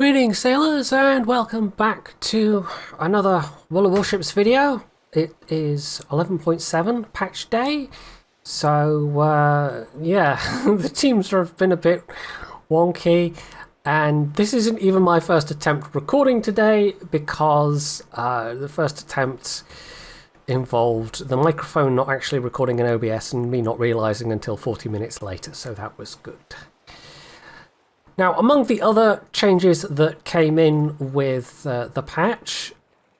Greetings sailors and welcome back to another Warships video. It is 11.7 patch day, so yeah, the teams have been a bit wonky, and this isn't even my first attempt recording today because the first attempt involved the microphone not actually recording in OBS and me not realising until 40 minutes later, so that was good. Now, among the other changes that came in with the patch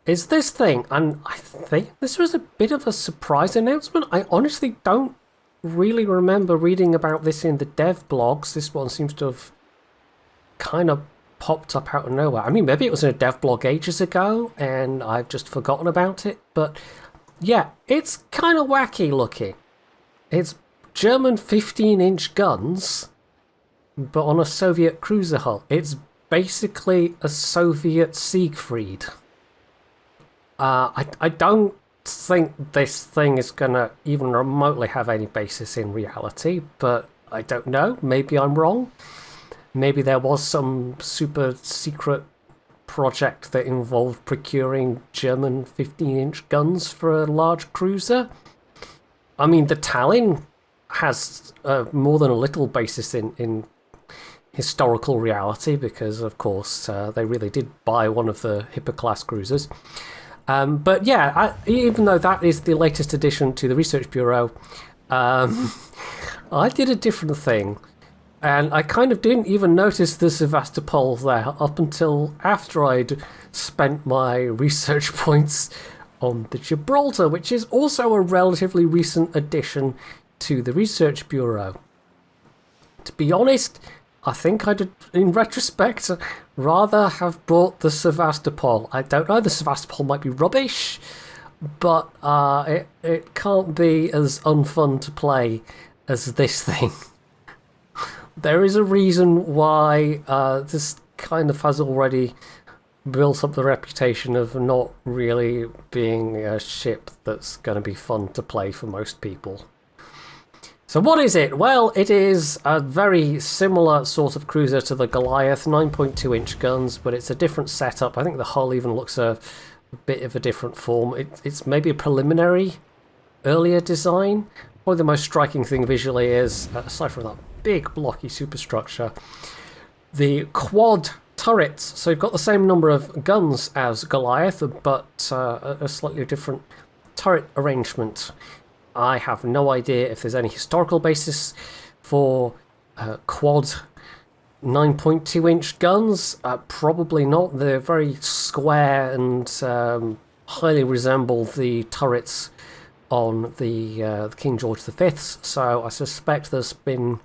is this thing, and I think this was a bit of a surprise announcement. I honestly don't really remember reading about this in the dev blogs. This one seems to have kind of popped up out of nowhere. I mean, maybe it was in a dev blog ages ago and I've just forgotten about it, but yeah, it's kind of wacky looking. It's German 15-inch guns, but on a Soviet cruiser hull. It's basically a Soviet Siegfried. I don't think this thing is going to even remotely have any basis in reality, but I don't know. Maybe I'm wrong. Maybe there was some super secret project that involved procuring German 15-inch guns for a large cruiser. I mean, the Tallinn has more than a little basis in historical reality because, of course, they really did buy one of the Hipper class cruisers. But yeah, even though that is the latest addition to the Research Bureau, I did a different thing. And I kind of didn't even notice the Sevastopol there up until after I'd spent my research points on the Gibraltar, which is also a relatively recent addition to the Research Bureau. To be honest, I think I'd, in retrospect, rather have bought the Sevastopol. I don't know, the Sevastopol might be rubbish, but it can't be as unfun to play as this thing. There is a reason why this kind of has already built up the reputation of not really being a ship that's going to be fun to play for most people. So what is it? Well, it is a very similar sort of cruiser to the Goliath, 9.2-inch guns, but it's a different setup. I think the hull even looks a bit of a different form. It's maybe a preliminary, earlier design. Probably the most striking thing visually is, aside from that big blocky superstructure, the quad turrets. So you've got the same number of guns as Goliath, but a slightly different turret arrangement. I have no idea if there's any historical basis for quad 9.2-inch guns. Probably not. They're very square and highly resemble the turrets on the King George V. So I suspect there's been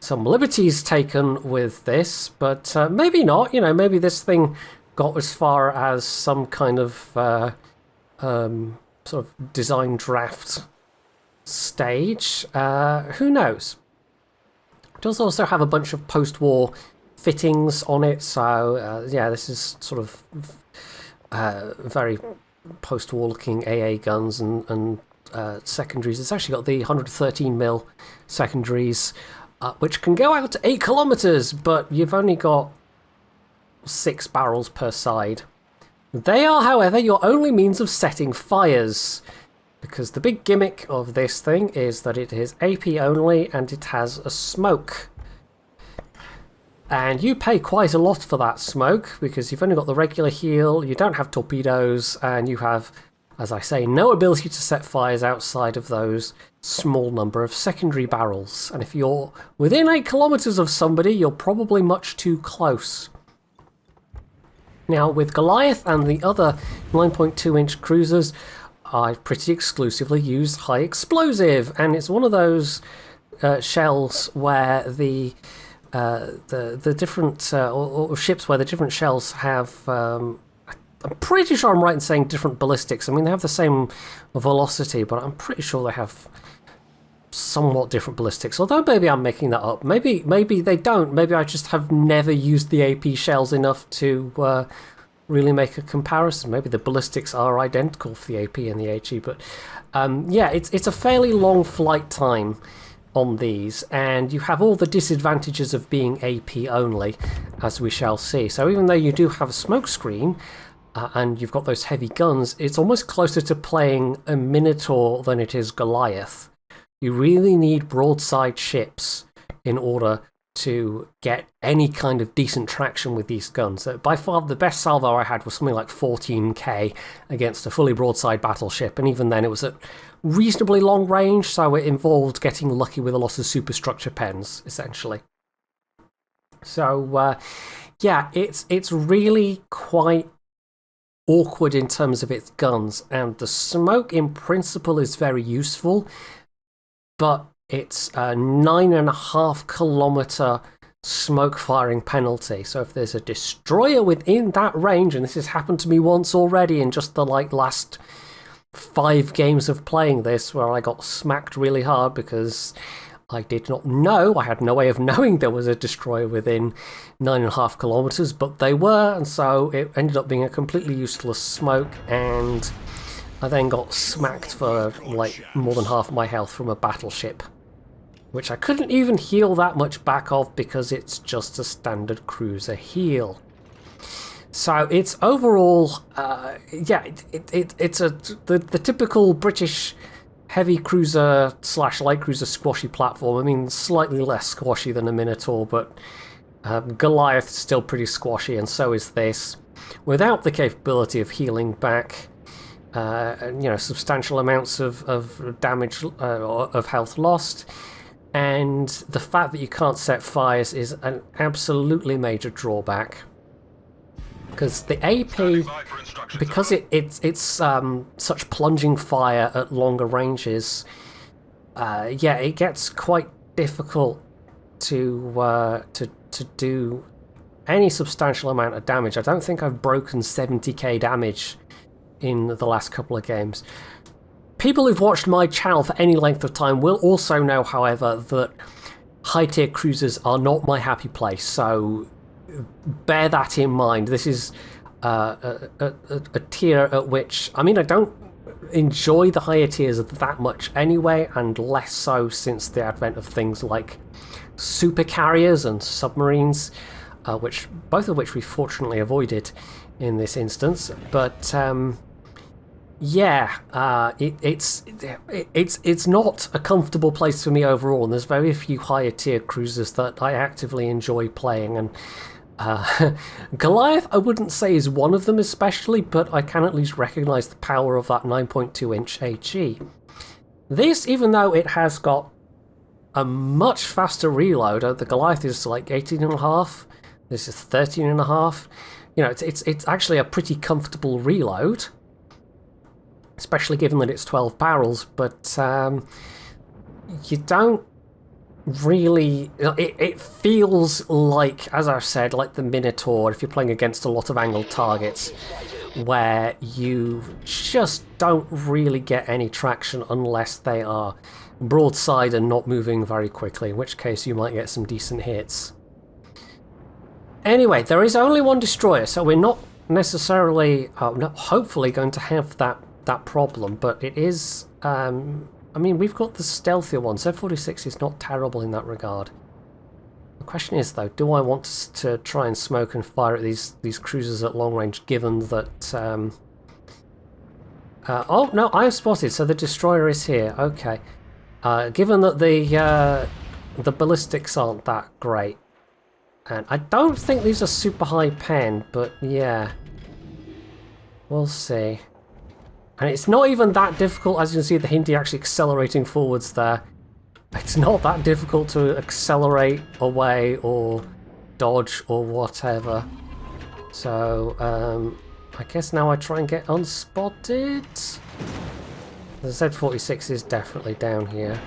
some liberties taken with this, but maybe not. You know, maybe this thing got as far as some kind of sort of design draft stage. Who knows? It does also have a bunch of post-war fittings on it, so yeah, this is sort of very post-war looking AA guns and secondaries. It's actually got the 113mm secondaries, which can go out to 8 kilometers, but you've only got 6 barrels per side. They are, however, your only means of setting fires, because the big gimmick of this thing is that it is AP only and it has a smoke. And you pay quite a lot for that smoke because you've only got the regular heal, you don't have torpedoes, and you have, as I say, no ability to set fires outside of those small number of secondary barrels. And if you're within 8 kilometers of somebody, you're probably much too close. Now, with Goliath and the other 9.2-inch cruisers, I pretty exclusively use high explosive, and it's one of those shells where the different or ships where the different shells have. I'm pretty sure I'm right in saying different ballistics. I mean, they have the same velocity, but I'm pretty sure they have somewhat different ballistics. Although maybe I'm making that up. Maybe they don't. Maybe I just have never used the AP shells enough to really make a comparison. Maybe the ballistics are identical for the AP and the HE, but yeah, it's a fairly long flight time on these, and you have all the disadvantages of being AP only, as we shall see. So even though you do have a smoke screen, and you've got those heavy guns, it's almost closer to playing a Minotaur than it is Goliath. You really need broadside ships in order to get any kind of decent traction with these guns. By far the best salvo I had was something like 14k against a fully broadside battleship, and even then it was at reasonably long range, so it involved getting lucky with a lot of superstructure pens, essentially. So yeah, it's really quite awkward in terms of its guns, and the smoke in principle is very useful, but it's a 9.5 kilometer smoke firing penalty. So if there's a destroyer within that range, and this has happened to me once already in just the last 5 games of playing this, where I got smacked really hard because I did not know, I had no way of knowing there was a destroyer within 9.5 kilometers, but they were, and so it ended up being a completely useless smoke, and I then got smacked for like more than half my health from a battleship, which I couldn't even heal that much back of because it's just a standard cruiser heal. So it's overall, yeah, it's the typical British heavy cruiser / light cruiser squashy platform. I mean, slightly less squashy than a Minotaur, but Goliath is still pretty squashy, and so is this, without the capability of healing back, substantial amounts of damage or of health lost. And the fact that you can't set fires is an absolutely major drawback. Because the AP, because it's such plunging fire at longer ranges, yeah, it gets quite difficult to do any substantial amount of damage. I don't think I've broken 70k damage in the last couple of games. People who've watched my channel for any length of time will also know, however, that high-tier cruisers are not my happy place, so bear that in mind. This is a tier at which, I mean, I don't enjoy the higher tiers that much anyway, and less so since the advent of things like super carriers and submarines, both of which we fortunately avoided in this instance. But yeah, it's not a comfortable place for me overall, and there's very few higher tier cruisers that I actively enjoy playing, and Goliath I wouldn't say is one of them especially, but I can at least recognise the power of that 9.2 inch HE. This, even though it has got a much faster reload, the Goliath is like 18.5, this is 13.5, you know, it's actually a pretty comfortable reload, especially given that it's 12 barrels, but you don't really... It feels like, as I've said, like the Minotaur, if you're playing against a lot of angled targets, where you just don't really get any traction unless they are broadside and not moving very quickly, in which case you might get some decent hits. Anyway, there is only one destroyer, so we're not necessarily, hopefully, going to have that problem, but it is, I mean, we've got the stealthier one. Z46 is not terrible in that regard. The question is, though, do I want to try and smoke and fire at these cruisers at long range, given that... oh, no, I have spotted, so the destroyer is here. Okay. Given that the ballistics aren't that great, and I don't think these are super high pen, but yeah. We'll see. And it's not even that difficult, as you can see the Hindi actually accelerating forwards there. It's not that difficult to accelerate away or dodge or whatever. So, I guess now I try and get unspotted. The Z46 is definitely down here.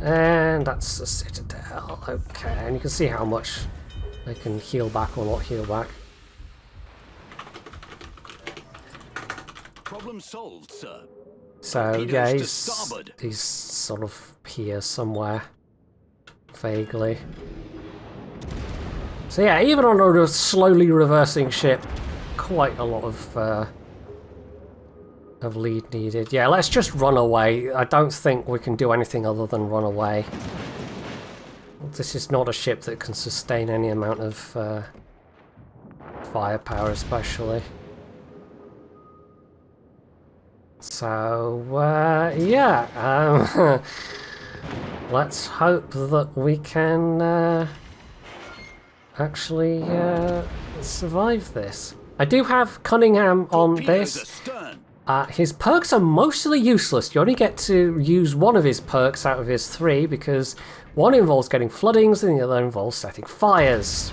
And that's a citadel. Okay, and you can see how much they can heal back or not heal back. Problem solved, sir. So yeah, he's sort of here somewhere, vaguely. So yeah, even on a slowly reversing ship, quite a lot of of lead needed. Yeah, let's just run away. I don't think we can do anything other than run away. This is not a ship that can sustain any amount of firepower, especially. So, yeah. Let's hope that we can actually survive this. I do have Cunningham on this. His perks are mostly useless. You only get to use one of his perks out of his 3 because one involves getting floodings and the other involves setting fires.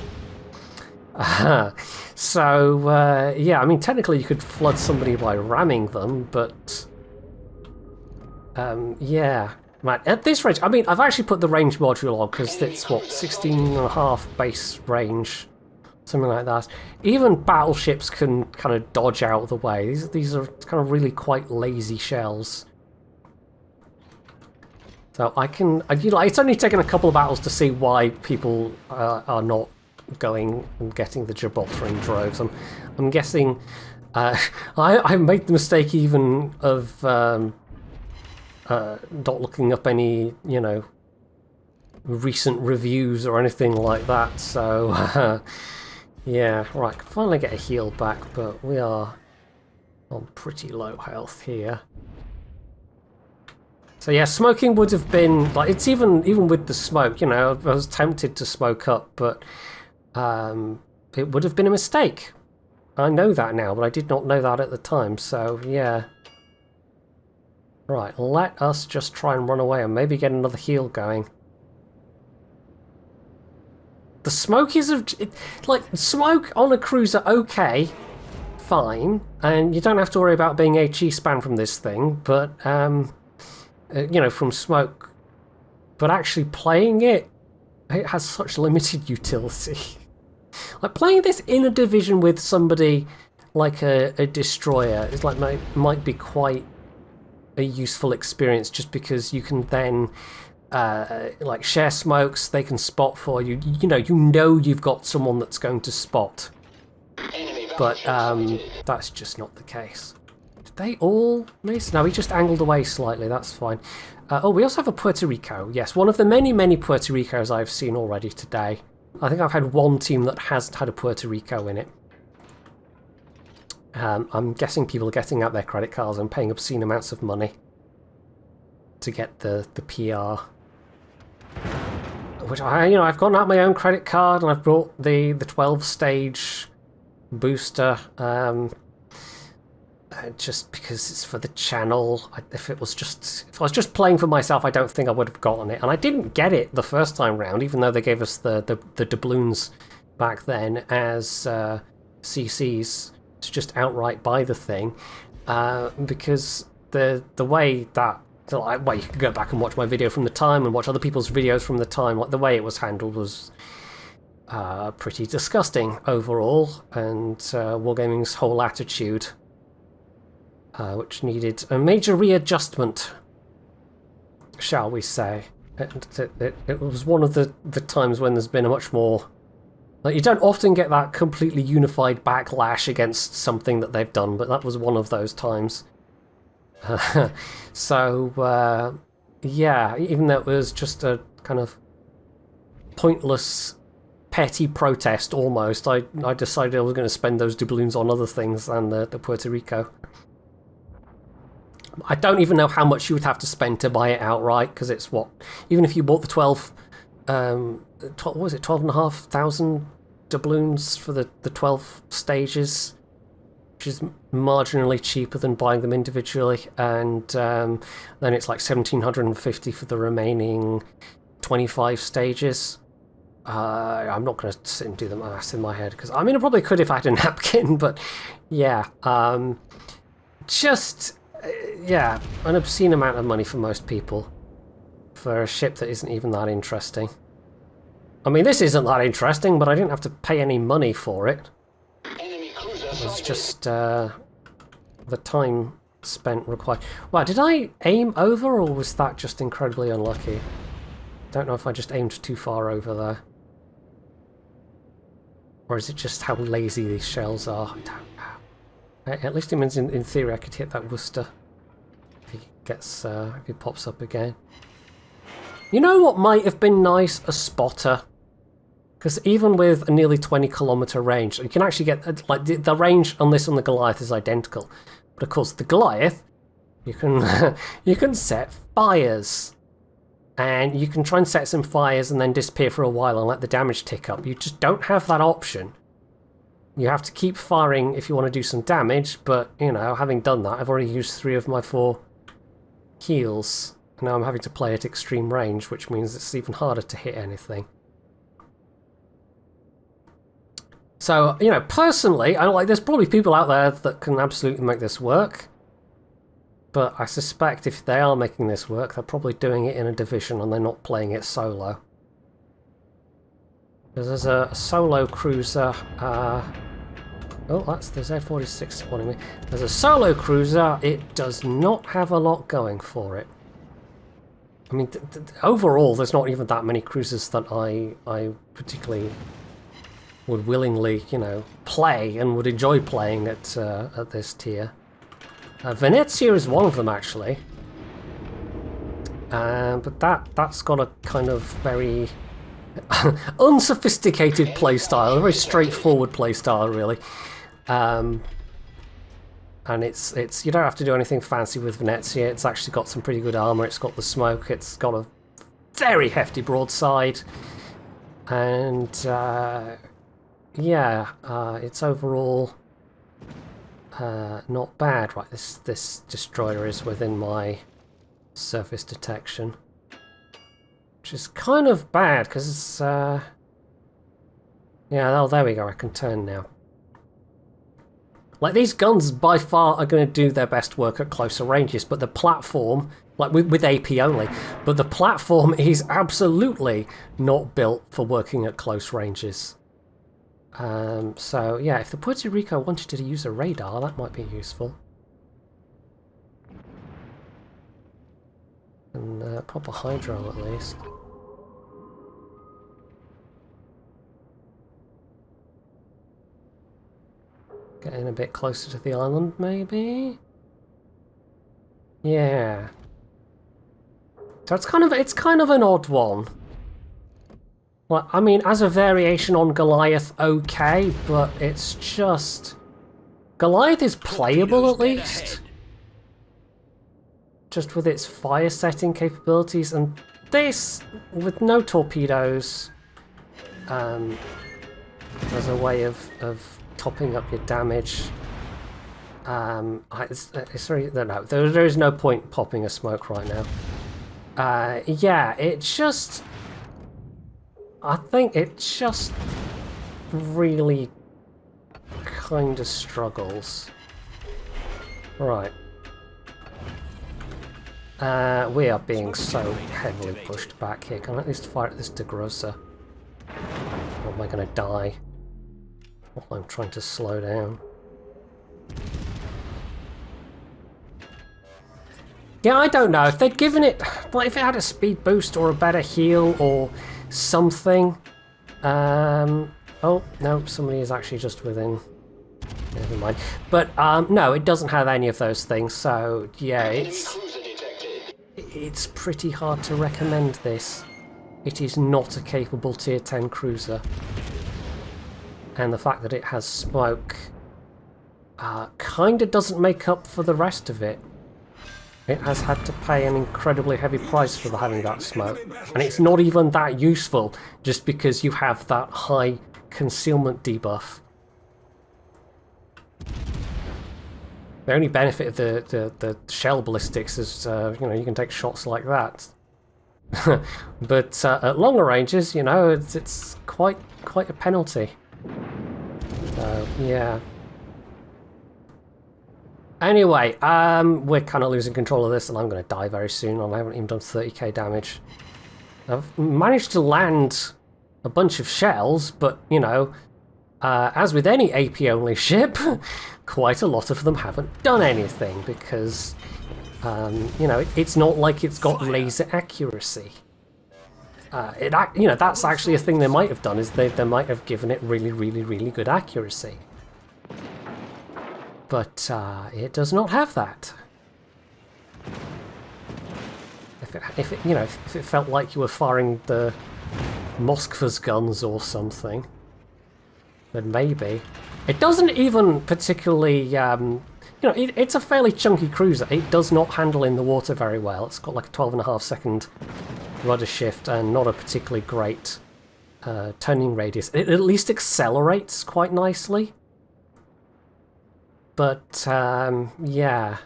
So, yeah, I mean, technically you could flood somebody by ramming them, but yeah. Right, at this range, I mean, I've actually put the range module on because it's, what, 16.5 base range, something like that. Even battleships can kind of dodge out of the way. These are kind of really quite lazy shells. So I can, you know, it's only taken a couple of battles to see why people are not going and getting the Gibraltar in droves. I'm guessing I made the mistake even of not looking up any, you know, recent reviews or anything like that, so yeah, right, can finally get a heal back, but we are on pretty low health here. So yeah, smoking would have been, like, it's even with the smoke, you know, I was tempted to smoke up, but it would have been a mistake. I know that now, but I did not know that at the time, so yeah. Right, let us just try and run away and maybe get another heal going. The smoke is, like, smoke on a cruiser, okay, fine, and you don't have to worry about being HE spam from this thing, but, you know, from smoke. But actually playing it, it has such limited utility. Like, playing this in a division with somebody like a destroyer is like might be quite a useful experience, just because you can then like share smokes, they can spot for you. You know you've got someone that's going to spot. But that's just not the case. Did they all miss? No, he just angled away slightly, that's fine. Oh, we also have a Puerto Rico. Yes, one of the many Puerto Ricos I've seen already today. I think I've had one team that hasn't had a Puerto Rico in it. I'm guessing people are getting out their credit cards and paying obscene amounts of money to get the PR. Which I've gotten out my own credit card and I've brought the 12-stage booster. Just because it's for the channel. If I was just playing for myself, I don't think I would have gotten it. And I didn't get it the first time round, even though they gave us the doubloons back then as CCs. To just outright buy the thing, because the way that, well, you can go back and watch my video from the time and watch other people's videos from the time. Like, the way it was handled was pretty disgusting overall, and Wargaming's whole attitude, which needed a major readjustment, shall we say. It was one of the times when there's been a much more. Like, you don't often get that completely unified backlash against something that they've done, but that was one of those times. So, yeah, even though it was just a kind of pointless, petty protest almost, I decided I was going to spend those doubloons on other things than the Puerto Rico. I don't even know how much you would have to spend to buy it outright, because it's what? Even if you bought the 12... what was it, 12,500 doubloons for the 12 stages, which is marginally cheaper than buying them individually, and then it's like 1,750 for the remaining 25 stages. I'm not going to sit and do the maths in my head, because I mean I probably could if I had a napkin, but yeah, just yeah, an obscene amount of money for most people for a ship that isn't even that interesting. I mean, this isn't that interesting, but I didn't have to pay any money for it. It was just the time spent required. Wow, did I aim over, or was that just incredibly unlucky? Don't know if I just aimed too far over there. Or is it just how lazy these shells are? I don't know. At least it means in theory I could hit that Worcester if he gets if he pops up again. You know what might have been nice? A spotter. Because even with a nearly 20-kilometer range, you can actually get like the range on this on the Goliath is identical. But of course, the Goliath, you can you can set fires, and you can try and set some fires and then disappear for a while and let the damage tick up. You just don't have that option. You have to keep firing if you want to do some damage. But you know, having done that, I've already used 3 of my 4 heals. Now I'm having to play at extreme range, which means it's even harder to hit anything. So, you know, personally, there's probably people out there that can absolutely make this work. But I suspect if they are making this work, they're probably doing it in a division and they're not playing it solo. Because there's a solo cruiser. Oh, that's the Z-46 spawning me. There's a solo cruiser. It does not have a lot going for it. I mean, overall, there's not even that many cruisers that I particularly would willingly, you know, play and would enjoy playing at this tier. Venezia is one of them, actually. But that's got a kind of very unsophisticated playstyle, a very straightforward playstyle, really. And it's you don't have to do anything fancy with Venezia. It's actually got some pretty good armor. It's got the smoke. It's got a very hefty broadside, and yeah, it's overall not bad. Right, this destroyer is within my surface detection, which is kind of bad because it's yeah. Oh, there we go. I can turn now. Like, these guns by far are going to do their best work at closer ranges, but the platform, like with AP only, but the platform is absolutely not built for working at close ranges. So yeah, if the Puerto Rico wanted to use a radar, that might be useful. And proper hydro at least. Getting a bit closer to the island, maybe? Yeah. So it's kind of an odd one. Well, I mean, as a variation on Goliath, okay, but it's just... Goliath is playable at least. Just with its fire setting capabilities, and this, with no torpedoes, as a way of topping up your damage. Sorry, no, there is no point popping a smoke right now. Yeah, it just... I think it just really kind of struggles. Right. We are being so heavily pushed back here. Can I at least fire at this De Grosser? Or am I going to die while I'm trying to slow down? Yeah, I don't know. If they'd given it... Like, if it had a speed boost or a better heal or something... oh, no, somebody is actually just within... Never mind. But, no, it doesn't have any of those things, so, yeah, it's pretty hard to recommend this. It is not a capable tier 10 cruiser. And the fact that it has smoke kinda doesn't make up for the rest of it. It has had to pay an incredibly heavy price for having that smoke. And it's not even that useful just because you have that high concealment debuff. The only benefit of the shell ballistics is, you know, you can take shots like that. But at longer ranges, you know, it's quite a penalty. So, yeah. Anyway, we're kind of losing control of this, and I'm going to die very soon, and I haven't even done 30k damage. I've managed to land a bunch of shells, but, you know, as with any AP-only ship, quite a lot of them haven't done anything, because, you know, it's not like it's got laser accuracy. You know, that's actually a thing they might have done, is they might have given it really good accuracy. But it does not have that. If it felt like you were firing the Moskva's guns or something, then maybe. It doesn't even particularly, it's a fairly chunky cruiser. It does not handle in the water very well. It's got like a 12.5-second rudder shift and not a particularly great turning radius. It at least accelerates quite nicely. But, yeah.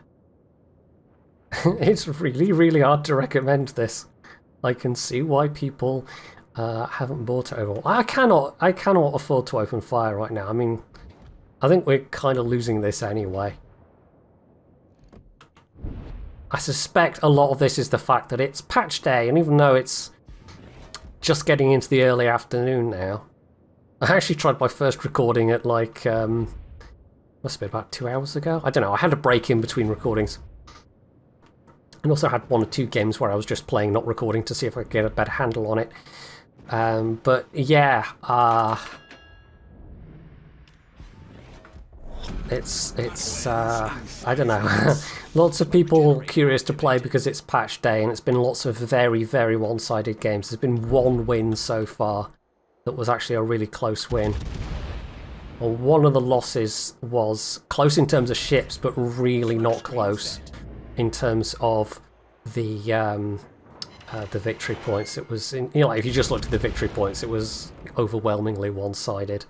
It's really, really hard to recommend this. I can see why people haven't bought it overall. I cannot afford to open fire right now. I mean, I think we're kind of losing this anyway. I suspect a lot of this is the fact that it's patch day, and even though it's just getting into the early afternoon now, I actually tried my first recording at like, must have been about 2 hours ago. I don't know, I had a break in between recordings. And also had 1 or 2 games where I was just playing, not recording, to see if I could get a better handle on it. But yeah, it's I don't know. Lots of people curious to play because it's patch day, and it's been lots of very, very one-sided games. There's been 1 win so far that was actually a really close win. Well, one of the losses was close in terms of ships, but really not close in terms of the victory points. It was, if you just looked at the victory points, it was overwhelmingly one-sided.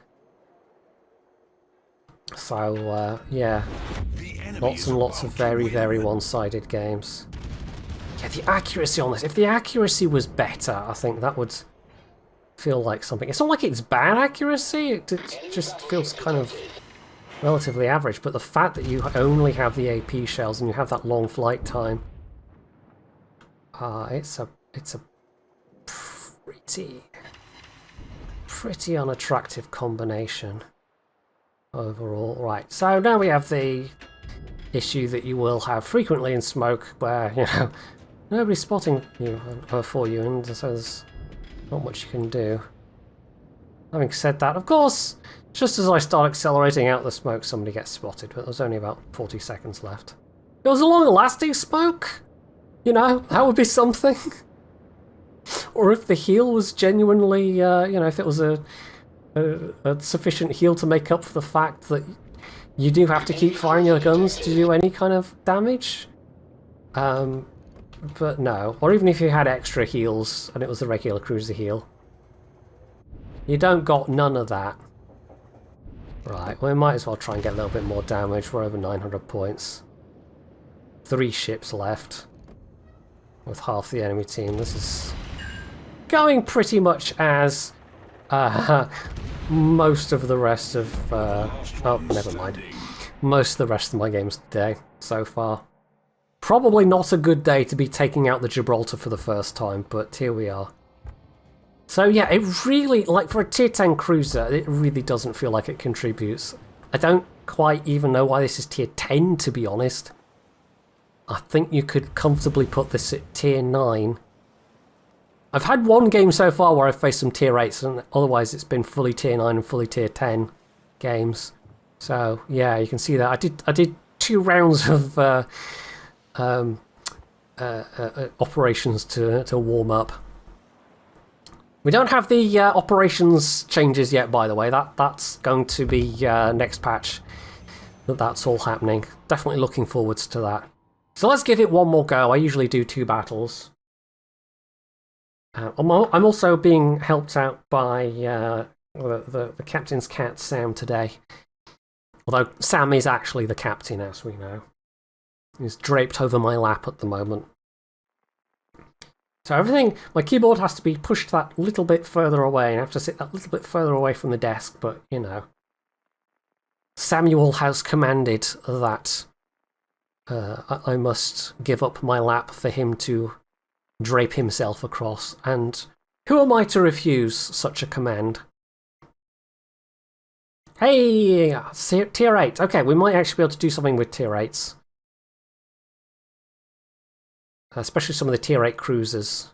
So, yeah, lots and lots of very, very one-sided games. Yeah, the accuracy on this, if the accuracy was better, I think that would feel like something. It's not like it's bad accuracy, it just feels kind of relatively average, but the fact that you only have the AP shells and you have that long flight time, it's a pretty unattractive combination overall. Right, so now we have the issue that you will have frequently in Smoke, where nobody's spotting you or for you, and so there's not much you can do. Having said that, of course, just as I start accelerating out the smoke, somebody gets spotted, but there's only about 40 seconds left. If it was a long-lasting smoke, that would be something. Or if the heal was genuinely, if it was a sufficient heal to make up for the fact that you do have to keep firing your guns to do any kind of damage. But no. Or even if you had extra heals and it was a regular cruiser heal. You don't got none of that. Right, well, we might as well try and get a little bit more damage. We're over 900 points. 3 ships left with half the enemy team. This is going pretty much as most of the rest of... oh, never mind. Most of the rest of my games today so far. Probably not a good day to be taking out the Gibraltar for the first time, but here we are. So yeah, it really, like for a tier 10 cruiser, it really doesn't feel like it contributes. I don't quite even know why this is tier 10, to be honest. I think you could comfortably put this at tier 9. I've had 1 game so far where I've faced some tier 8s, and otherwise it's been fully tier 9 and fully tier 10 games. So yeah, you can see that. I did 2 rounds of operations to warm up. We don't have the operations changes yet, by the way. That's going to be next patch. That's all happening. Definitely looking forwards to that. So let's give it one more go. I usually do 2 battles. I'm also being helped out by the captain's cat, Sam, today. Although Sam is actually the captain, as we know. He's draped over my lap at the moment. So everything, my keyboard has to be pushed that little bit further away, and I have to sit that little bit further away from the desk, but, Samuel has commanded that I must give up my lap for him to drape himself across, and who am I to refuse such a command? Hey, tier 8. Okay, we might actually be able to do something with tier 8s. Especially some of the tier 8 cruisers.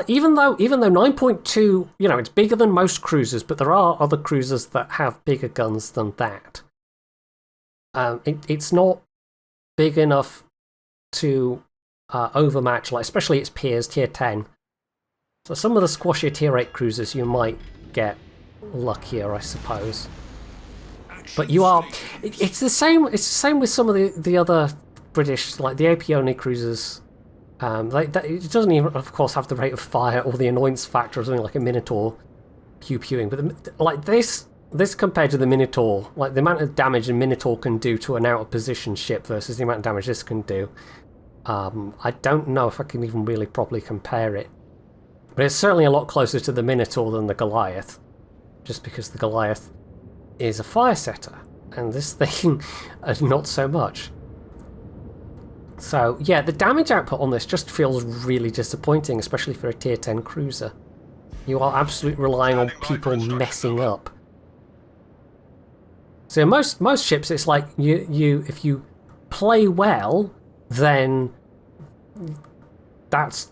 Even though 9.2, you know, it's bigger than most cruisers, but there are other cruisers that have bigger guns than that. It's not big enough to overmatch, like especially its peers, tier 10. So some of the squashier tier 8 cruisers you might get luckier, I suppose. But you are, it's the same with some of the other British, like the AP only cruisers. It doesn't even, of course, have the rate of fire or the annoyance factor of something like a Minotaur pew-pewing. But like this compared to the Minotaur, like the amount of damage a Minotaur can do to an out-of-position ship versus the amount of damage this can do, I don't know if I can even really properly compare it. But it's certainly a lot closer to the Minotaur than the Goliath, just because the Goliath is a fire setter, and this thing, not so much. So, yeah, the damage output on this just feels really disappointing, especially for a tier 10 cruiser. You are absolutely relying on people messing up. So most ships, it's like if you play well, then that's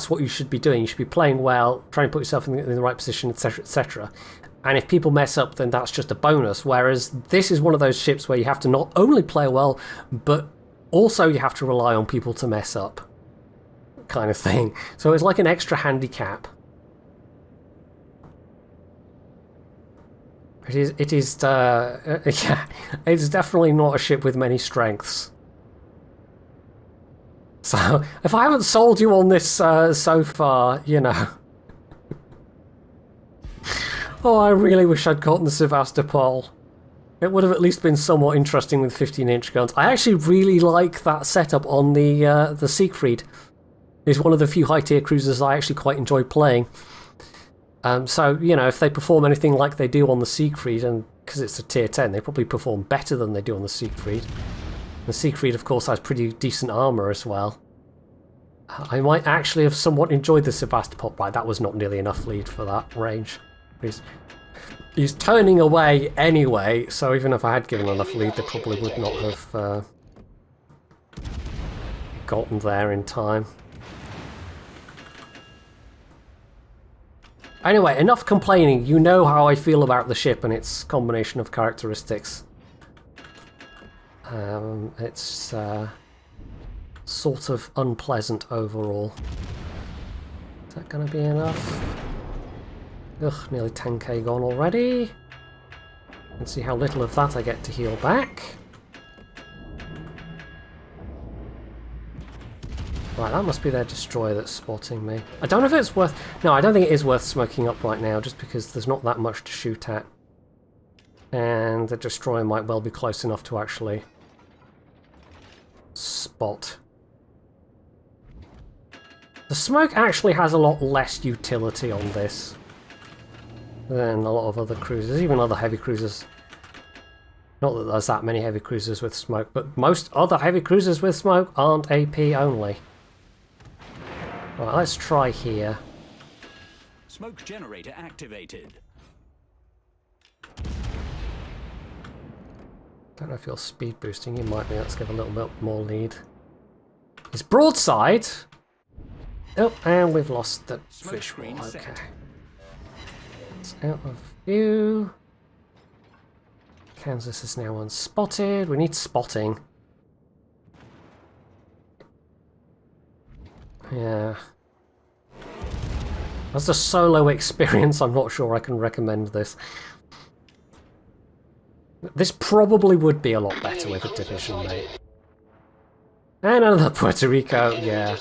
what you should be doing. You should be playing well, trying to put yourself in the right position, etc., etc. And if people mess up, then that's just a bonus. Whereas this is one of those ships where you have to not only play well, but also you have to rely on people to mess up, kind of thing. So it's like an extra handicap. It is yeah, it's definitely not a ship with many strengths. So if I haven't sold you on this so far, you know. Oh, I really wish I'd gotten the Sevastopol. It would have at least been somewhat interesting with 15-inch guns. I actually really like that setup on the Siegfried. It's one of the few high-tier cruisers I actually quite enjoy playing. So, you know, if they perform anything like they do on the Siegfried, and because it's a tier 10, they probably perform better than they do on the Siegfried. The Siegfried, of course, has pretty decent armour as well. I might actually have somewhat enjoyed the Sevastopol. Right, that was not nearly enough lead for that range. He's turning away anyway, so even if I had given enough lead, they probably would not have gotten there in time. Anyway, enough complaining. You know how I feel about the ship and its combination of characteristics. It's sort of unpleasant overall. Is that going to be enough? Ugh, nearly 10k gone already. Let's see how little of that I get to heal back. Right, that must be their destroyer that's spotting me. I don't know if it's worth... No, I don't think it is worth smoking up right now, just because there's not that much to shoot at. And the destroyer might well be close enough to actually spot. The smoke actually has a lot less utility on this than a lot of other cruisers, even other heavy cruisers. Not that there's that many heavy cruisers with smoke, but most other heavy cruisers with smoke aren't AP only. Right, let's try here. Smoke generator activated. Don't know if you're speed boosting, you might be. Let's give a little bit more lead. It's broadside! Oh, and we've lost the fish wall. Okay. It's out of view. Kansas is now unspotted. We need spotting. Yeah. As a solo experience, I'm not sure I can recommend this. This probably would be a lot better with a division, mate. And another Puerto Rico, yeah.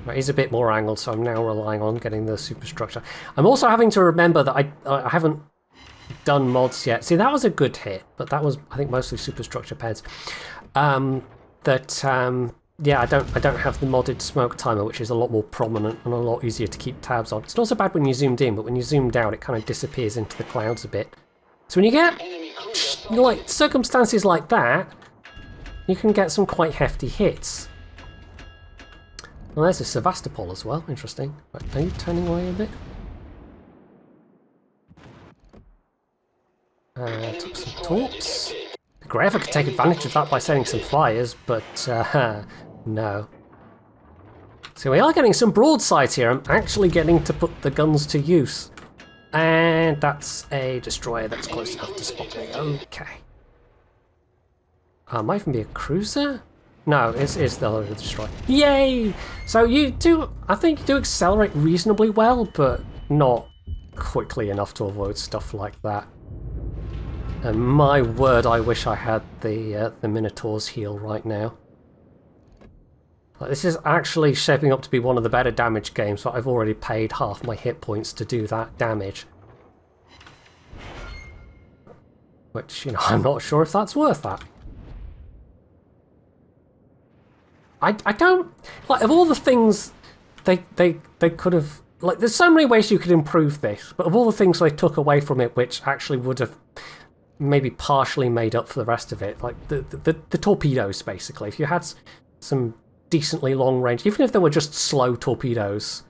Right, he's a bit more angled, so I'm now relying on getting the superstructure. I'm also having to remember that I haven't done mods yet. See, that was a good hit, but that was, I think, mostly superstructure peds. Yeah, I don't have the modded smoke timer, which is a lot more prominent and a lot easier to keep tabs on. It's not so bad when you zoomed in, but when you zoomed out, it kind of disappears into the clouds a bit. So when you get like circumstances like that, you can get some quite hefty hits. Well, there's a Sevastopol as well. Interesting. Right, are you turning away a bit? Took some torps. Great, I could take advantage of that by sending some flyers, but no. So we are getting some broadsides here. I'm actually getting to put the guns to use. And that's a destroyer that's close enough to spot me. Okay. Might even be a cruiser? No, it's the destroyer. Yay! So you do, I think you do accelerate reasonably well, but not quickly enough to avoid stuff like that. And my word, I wish I had the Minotaur's heal right now. Like, this is actually shaping up to be one of the better damage games, but I've already paid half my hit points to do that damage. Which, you know, I'm not sure if that's worth that. I don't... Like, of all the things they could have... Like, there's so many ways you could improve this, but of all the things they took away from it, which actually would have maybe partially made up for the rest of it, like the torpedoes, basically. If you had some decently long range, even if they were just slow torpedoes.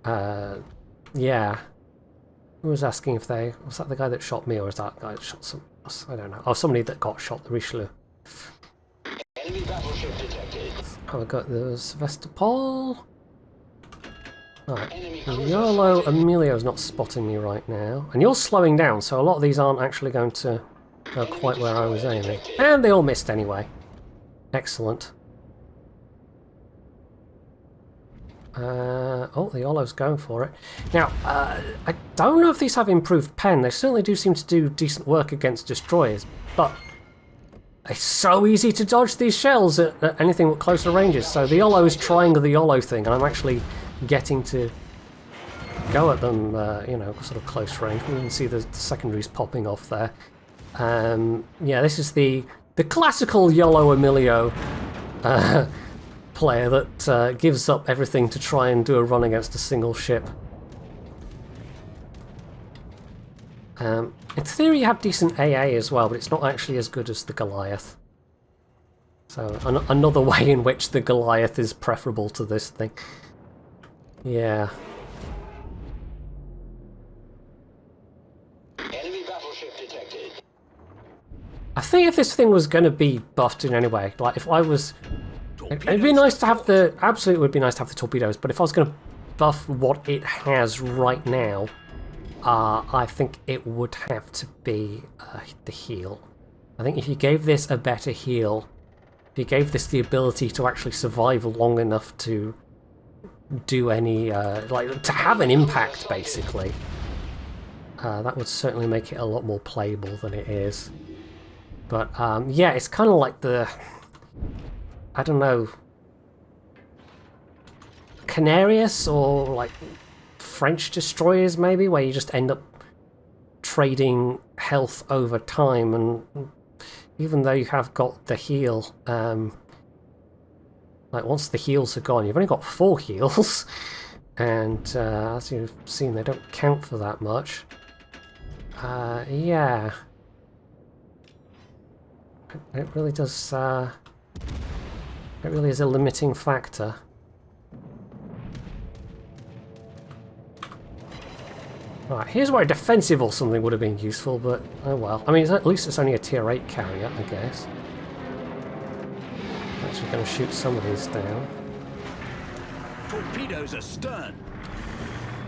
Yeah. Who was asking if they... Was that the guy that shot me, or was that the guy that shot some... I don't know. Oh, somebody that got shot, the Richelieu. Enemy battleship detected. Oh, I got the Sevastopol. Right. YOLO Emilio's not spotting me right now. And you're slowing down, so a lot of these aren't actually going to go quite where I was aiming. And they all missed anyway. Excellent. Oh, the YOLO's going for it. Now, I don't know if these have improved pen. They certainly do seem to do decent work against destroyers, but it's so easy to dodge these shells at anything with closer ranges. So the YOLO is trying the YOLO thing, and I'm actually getting to go at them, you know, sort of close range. We can see the secondaries popping off there. Yeah, this is the classical YOLO Emilio player that gives up everything to try and do a run against a single ship. In theory you have decent AA as well, but it's not actually as good as the Goliath. So another way in which the Goliath is preferable to this thing. Yeah. Enemy battleship detected. I think if this thing was going to be buffed in any way, like if I was... It'd be nice to have the... Absolutely would be nice to have the torpedoes, but if I was going to buff what it has right now, I think it would have to be the heal. I think if you gave this a better heal, if you gave this the ability to actually survive long enough to do any... like, to have an impact, basically, that would certainly make it a lot more playable than it is. But, yeah, it's kind of like the... I don't know... Canarius, or, like, French destroyers, maybe, where you just end up trading health over time, and even though you have got the heal, like, once the heals are gone, you've only got 4 heals, and as you've seen, they don't count for that much. Yeah. It really does, it really is a limiting factor. Right, here's where a defensive or something would have been useful, but oh well. I mean, at least it's only a tier 8 carrier, I guess. Actually going to shoot some of these down. Torpedoes astern.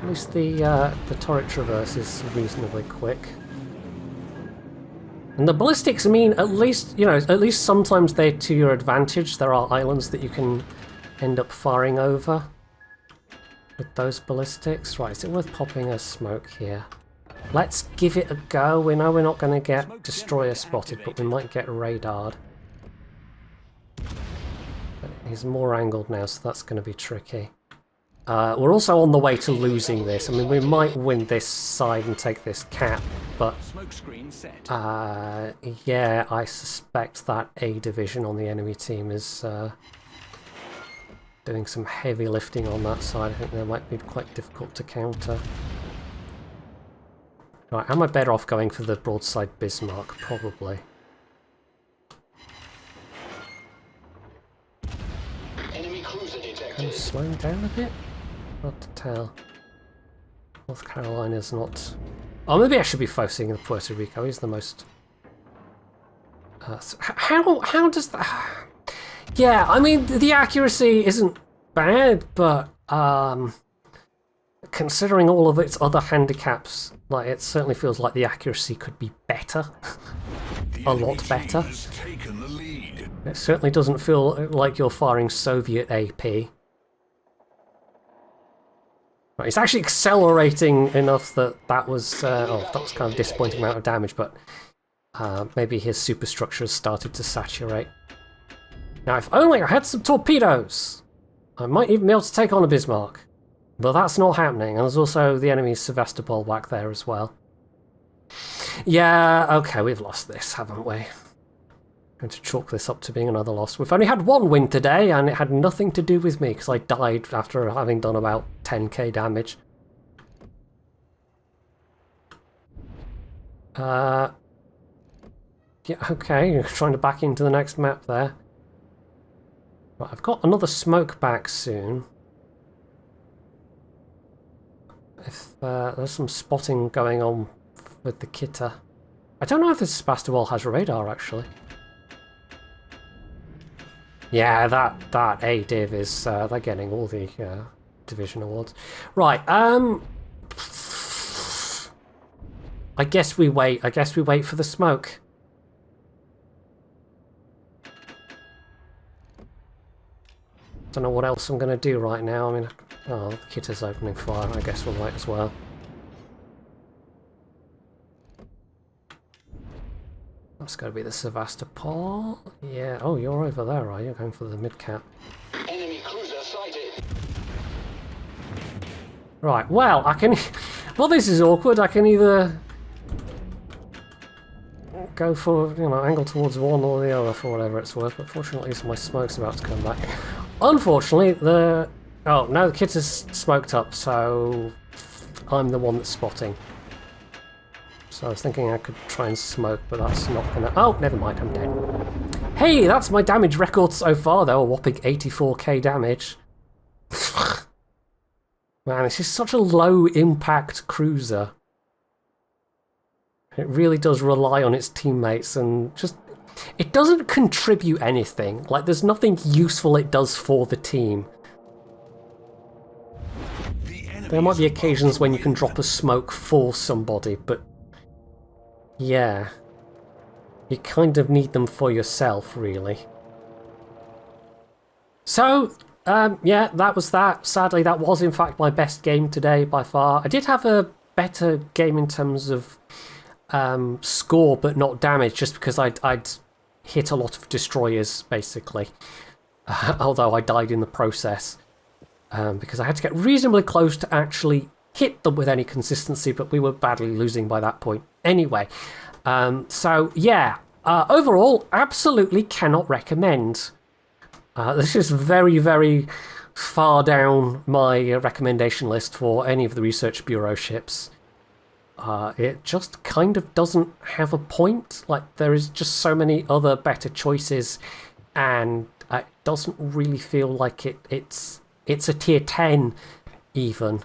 At least the turret traverse is reasonably quick. And the ballistics, I mean, at least, you know, at least sometimes they're to your advantage. There are islands that you can end up firing over with those ballistics. Right, is it worth popping a smoke here? Let's give it a go. We know we're not going to get destroyer spotted, but we might get radared. But he's more angled now, so that's going to be tricky. We're also on the way to losing this. I mean, we might win this side and take this cap, but yeah, I suspect that A division on the enemy team is doing some heavy lifting on that side. I think they might be quite difficult to counter. Right, am I better off going for the broadside Bismarck? Probably. Enemy cruiser detected. Kind of slowing down a bit? Hard to tell. North Carolina's not... Oh, maybe I should be focusing on Puerto Rico. He's the most... how does that... Yeah, I mean, the accuracy isn't bad, but considering all of its other handicaps, like it certainly feels like the accuracy could be better. A lot better. It certainly doesn't feel like you're firing Soviet AP. Right, it's actually accelerating enough that that was that was kind of a disappointing amount of damage, but maybe his superstructures started to saturate. Now, if only I had some torpedoes, I might even be able to take on a Bismarck. But that's not happening, and there's also the enemy's Sevastopol back there as well. Yeah, okay, we've lost this, haven't we? Going to chalk this up to being another loss. We've only had one win today, and it had nothing to do with me, because I died after having done about 10k damage. Yeah, okay, you're trying to back into the next map there. Right, I've got another smoke back soon. If there's some spotting going on with the Kita. I don't know if this Sebastopol has radar, actually. Yeah, that ADIV is... they're getting all the division awards. Right, I guess we wait. I guess we wait for the smoke. Don't know what else I'm going to do right now. I mean... Oh, the Kita's opening fire. I guess we'll wait as well. That's got to be the Sevastopol. Yeah. Oh, you're over there, are you? Going for the mid-cap. Enemy cruiser sighted. Right. Well, I can... Well, this is awkward. I can either go for, you know, angle towards one or the other for whatever it's worth. But fortunately, my smoke's about to come back. Unfortunately, the... Oh, no, the kit is smoked up, so I'm the one that's spotting. So I was thinking I could try and smoke, but that's not gonna... Oh, never mind, I'm dead. Hey, that's my damage record so far, though, a whopping 84k damage. Man, this is such a low-impact cruiser. It really does rely on its teammates, and just... It doesn't contribute anything. Like, there's nothing useful it does for the team. There might be occasions when you can drop a smoke for somebody, but yeah, you kind of need them for yourself, really. So, yeah, that was that. Sadly, that was in fact my best game today by far. I did have a better game in terms of score, but not damage, just because I'd hit a lot of destroyers, basically. Although I died in the process. Because I had to get reasonably close to actually hit them with any consistency, but we were badly losing by that point anyway. So, yeah, overall, absolutely cannot recommend. This is very, very far down my recommendation list for any of the Research Bureau ships. It just kind of doesn't have a point. Like, there is just so many other better choices, and it doesn't really feel like it's a tier 10 even.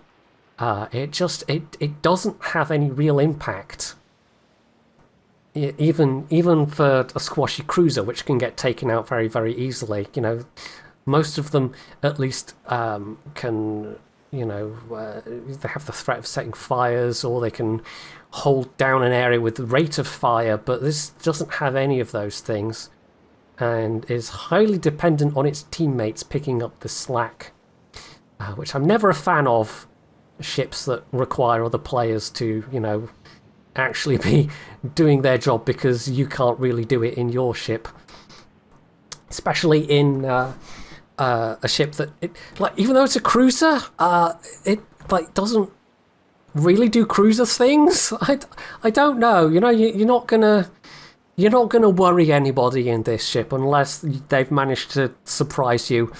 It doesn't have any real impact. Even for a squashy cruiser, which can get taken out very, very easily. You know, most of them at least can, you know, they have the threat of setting fires, or they can hold down an area with the rate of fire, but this doesn't have any of those things, and is highly dependent on its teammates picking up the slack. Which I'm never a fan of, ships that require other players to, you know, actually be doing their job because you can't really do it in your ship. Especially in a ship that, like, even though it's a cruiser, it like doesn't really do cruiser things. I don't know. You know, you're not gonna worry anybody in this ship unless they've managed to surprise you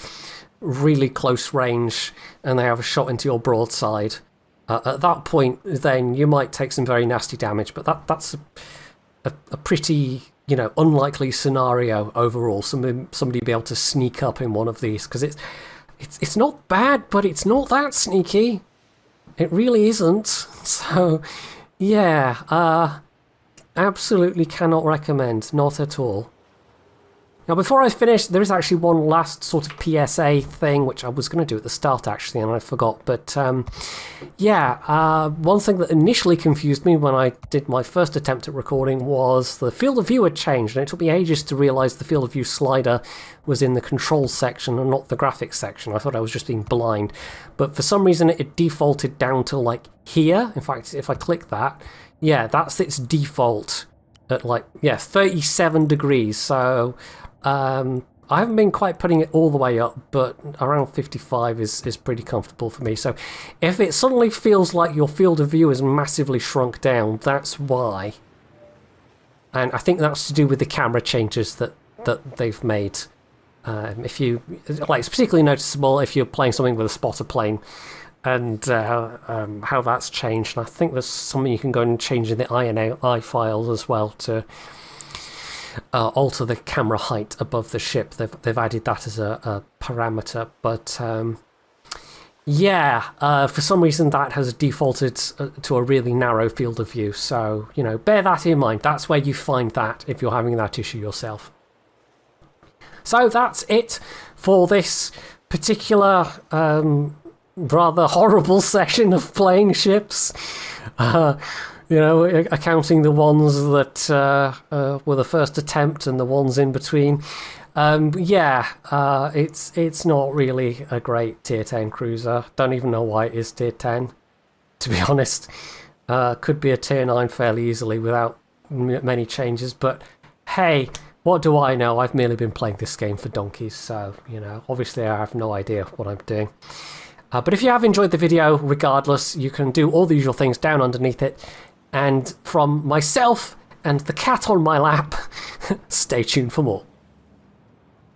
really close range and they have a shot into your broadside. At that point, then you might take some very nasty damage, but that's a pretty, you know, unlikely scenario overall. Somebody be able to sneak up in one of these, because it's not bad, but it's not that sneaky. It really isn't. So, yeah, absolutely cannot recommend, not at all. Now, before I finish, there is actually one last sort of PSA thing, which I was going to do at the start, actually, and I forgot. But, one thing that initially confused me when I did my first attempt at recording was the field of view had changed, and it took me ages to realise the field of view slider was in the controls section and not the graphics section. I thought I was just being blind. But for some reason, it defaulted down to, like, here. In fact, if I click that, yeah, that's its default at, 37 degrees. So I haven't been quite putting it all the way up, but around 55 is pretty comfortable for me. So if it suddenly feels like your field of view is massively shrunk down, that's why. And I think that's to do with the camera changes that they've made. If you it's particularly noticeable if you're playing something with a spotter plane, and how that's changed. And I think there's something you can go and change in the INI files as well to alter the camera height above the ship. They've added that as a parameter, but for some reason that has defaulted to a really narrow field of view. So, bear that in mind. That's where you find that if you're having that issue yourself. So that's it for this particular rather horrible session of playing ships. Accounting the ones that were the first attempt and the ones in between. It's not really a great tier 10 cruiser. Don't even know why it is tier 10, to be honest. Could be a tier 9 fairly easily without many changes, but hey, what do I know? I've merely been playing this game for donkeys, so, obviously I have no idea what I'm doing. But if you have enjoyed the video, regardless, you can do all the usual things down underneath it. And from myself and the cat on my lap, stay tuned for more.